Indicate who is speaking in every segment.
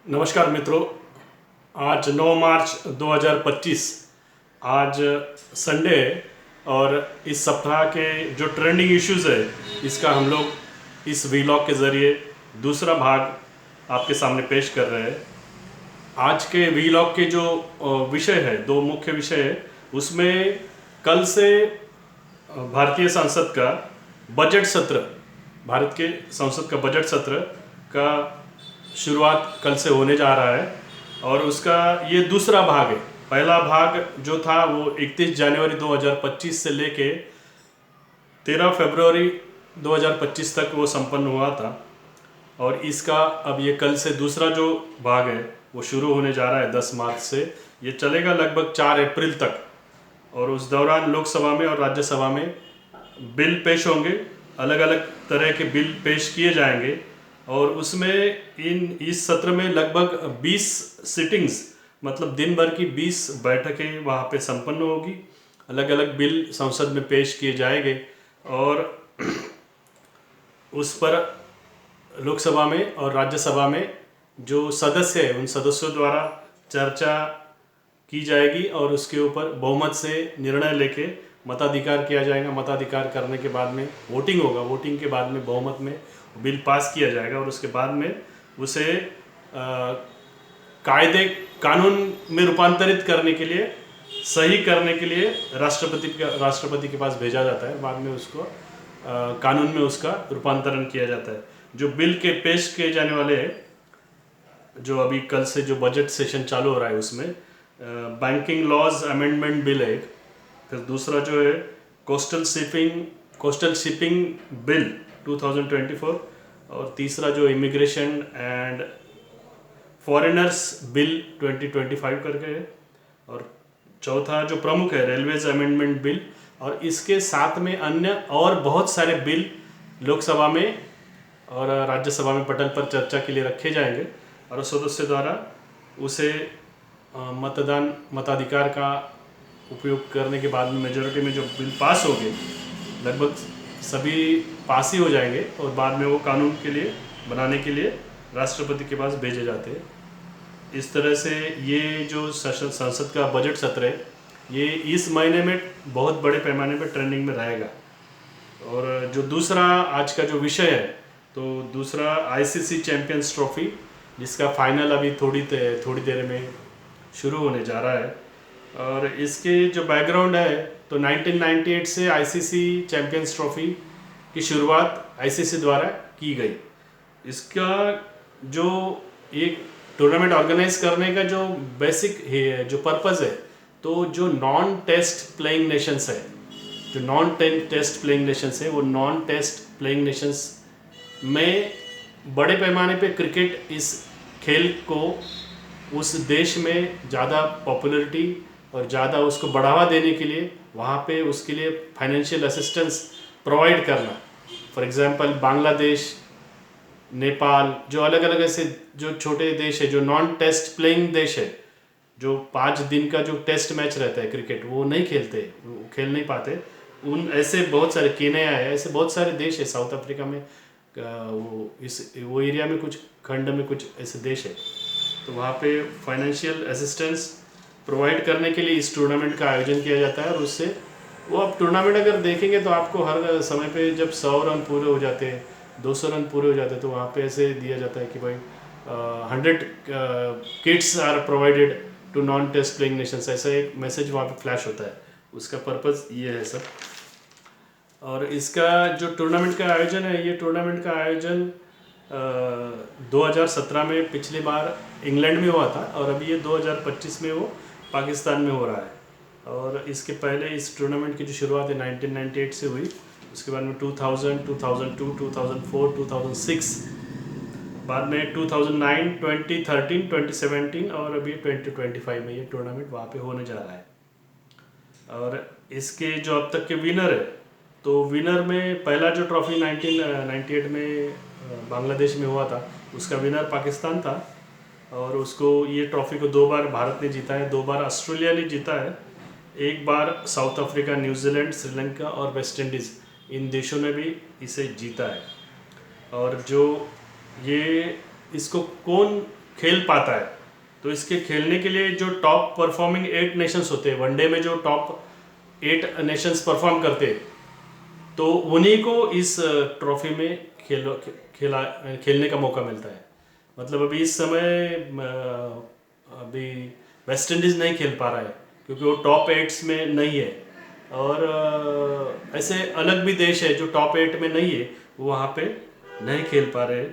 Speaker 1: नमस्कार मित्रों। आज 9 मार्च 2025 आज संडे है और इस सप्ताह के जो ट्रेंडिंग इश्यूज़ है इसका हम लोग इस वीलॉग के ज़रिए दूसरा भाग आपके सामने पेश कर रहे हैं। आज के वीलॉग के जो विषय है, दो मुख्य विषय है, उसमें कल से भारतीय संसद का बजट सत्र, भारत के संसद का बजट सत्र का शुरुआत कल से होने जा रहा है और उसका ये दूसरा भाग है। पहला भाग जो था वो 31 जनवरी 2025 से लेके 13 फरवरी 2025 तक वो संपन्न हुआ था और इसका अब ये कल से दूसरा जो भाग है वो शुरू होने जा रहा है 10 मार्च से। ये चलेगा लगभग 4 अप्रैल तक और उस दौरान लोकसभा में और राज्यसभा में बिल पेश होंगे, अलग अलग तरह के बिल पेश किए जाएंगे और उसमें इस सत्र में लगभग 20 सिटिंग्स, मतलब दिन भर की 20 बैठकें वहाँ पे संपन्न होगी। अलग अलग बिल संसद में पेश किए जाएंगे और उस पर लोकसभा में और राज्यसभा में जो सदस्य है उन सदस्यों द्वारा चर्चा की जाएगी और उसके ऊपर बहुमत से निर्णय लेके मताधिकार किया जाएगा। मताधिकार करने के बाद में वोटिंग होगा, वोटिंग के बाद में बहुमत में बिल पास किया जाएगा और उसके बाद में उसे कानून में रूपांतरित करने के लिए, सही करने के लिए राष्ट्रपति के पास भेजा जाता है। बाद में उसको कानून में उसका रूपांतरण किया जाता है। जो बिल के पेश किए जाने वाले हैं, जो अभी कल से जो बजट सेशन चालू हो रहा है उसमें बैंकिंग लॉज अमेंडमेंट बिल है, फिर दूसरा जो है कोस्टल शिपिंग बिल 2024 और तीसरा जो इमिग्रेशन एंड फॉरेनर्स बिल 2025 करके है और चौथा जो प्रमुख है रेलवेज अमेंडमेंट बिल। और इसके साथ में अन्य और बहुत सारे बिल लोकसभा में और राज्यसभा में पटल पर चर्चा के लिए रखे जाएंगे और सदस्य द्वारा उसे मताधिकार का उपयोग करने के बाद में मेजोरिटी में जो बिल पास होंगे, लगभग सभी पास ही हो जाएंगे और बाद में वो कानून के लिए बनाने के लिए राष्ट्रपति के पास भेजे जाते हैं। इस तरह से ये जो संसद का बजट सत्र है ये इस महीने में बहुत बड़े पैमाने पर ट्रेंडिंग में रहेगा। और जो दूसरा आज का जो विषय है, तो दूसरा आईसीसी चैंपियंस ट्रॉफी, जिसका फाइनल अभी थोड़ी देर में शुरू होने जा रहा है। और इसके जो बैकग्राउंड है, तो 1998 से आईसीसी चैंपियंस ट्रॉफी की शुरुआत आईसीसी द्वारा की गई। इसका जो एक टूर्नामेंट ऑर्गेनाइज करने का जो बेसिक है, जो पर्पज़ है, तो जो नॉन टेस्ट प्लेइंग नेशंस है, जो नॉन टेस्ट प्लेइंग नेशंस है, वो नॉन टेस्ट प्लेइंग नेशंस में बड़े पैमाने पे क्रिकेट इस खेल को उस देश में ज़्यादा पॉपुलैरिटी और ज़्यादा उसको बढ़ावा देने के लिए वहाँ पे उसके लिए फाइनेंशियल असिस्टेंस प्रोवाइड करना। फॉर एग्जांपल बांग्लादेश, नेपाल, जो अलग अलग ऐसे जो छोटे देश है, जो नॉन टेस्ट प्लेइंग देश है, जो 5 दिन का जो टेस्ट मैच रहता है क्रिकेट, वो नहीं खेलते, वो खेल नहीं पाते। उन ऐसे बहुत सारे, केन्या है, ऐसे बहुत सारे देश है, साउथ अफ्रीका में वो एरिया में कुछ खंड में कुछ ऐसे देश है, तो वहाँ पे फाइनेंशियल असिस्टेंस प्रोवाइड करने के लिए इस टूर्नामेंट का आयोजन किया जाता है। और उससे वो आप टूर्नामेंट अगर देखेंगे तो आपको हर समय पे जब 100 रन पूरे हो जाते हैं, 200 रन पूरे हो जाते हैं, तो वहाँ पे ऐसे दिया जाता है कि भाई 100 kits are provided to non test playing nations, ऐसा एक मैसेज वहाँ पे फ्लैश होता है। उसका पर्पज़ ये है सर। और इसका जो टूर्नामेंट का आयोजन है, ये टूर्नामेंट का आयोजन 2017 में पिछली बार इंग्लैंड में हुआ था और अभी ये 2025 में वो पाकिस्तान में हो रहा है। और इसके पहले इस टूर्नामेंट की जो शुरुआत है 1998 से हुई, उसके बाद में 2000, 2002, 2004, 2006, बाद में 2009, 2013, 2017 और अभी 2025 में ये टूर्नामेंट वहाँ पे होने जा रहा है। और इसके जो अब तक के विनर है, तो विनर में पहला जो ट्रॉफी 1998 में बांग्लादेश में हुआ था, उसका विनर पाकिस्तान था और उसको ये ट्रॉफी को 2 बार भारत ने जीता है, 2 बार ऑस्ट्रेलिया ने जीता है, 1 बार साउथ अफ्रीका, न्यूजीलैंड, श्रीलंका और वेस्ट इंडीज़, इन देशों ने भी इसे जीता है। और जो ये इसको कौन खेल पाता है। तो इसके खेलने के लिए जो टॉप परफॉर्मिंग 8 नेशंस होते हैं, वनडे में जो टॉप 8 नेशंस परफॉर्म करते हैं, तो उन्हीं को इस ट्रॉफी में खेलने का मौका मिलता है। मतलब अभी इस समय अभी वेस्ट इंडीज़ नहीं खेल पा रहा है क्योंकि वो टॉप 8 में नहीं है, और ऐसे अलग भी देश है जो टॉप 8 में नहीं है, वो वहाँ पे नहीं खेल पा रहे।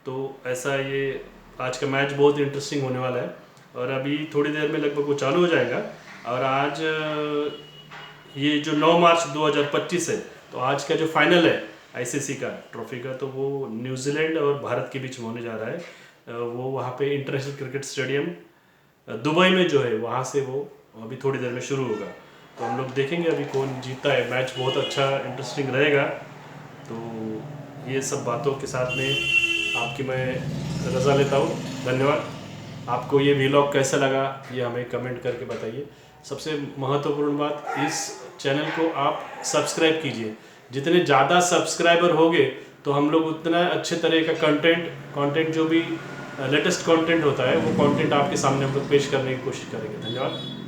Speaker 1: तो ऐसा ये आज का मैच बहुत इंटरेस्टिंग होने वाला है, और अभी थोड़ी देर में लगभग वो चालू हो जाएगा। और आज ये जो 9 मार्च 2025 है, तो आज का जो फाइनल है आईसीसी का ट्रॉफी का, तो वो न्यूजीलैंड और भारत के बीच में होने जा रहा है। वो वहाँ पे इंटरनेशनल क्रिकेट स्टेडियम दुबई में जो है, वहाँ से वो अभी थोड़ी देर में शुरू होगा। तो हम लोग देखेंगे अभी कौन जीता है। मैच बहुत अच्छा इंटरेस्टिंग रहेगा। तो ये सब बातों के साथ में आपकी मैं रज़ा लेता हूँ। धन्यवाद। आपको ये व्लॉग कैसा लगा ये हमें कमेंट करके बताइए। सबसे महत्वपूर्ण बात, इस चैनल को आप सब्सक्राइब कीजिए। जितने ज़्यादा सब्सक्राइबर होंगे तो हम लोग उतना अच्छे तरह का कंटेंट जो भी लेटेस्ट कंटेंट होता है वो कंटेंट आपके सामने हम लोग पेश करने की कोशिश करेंगे। धन्यवाद।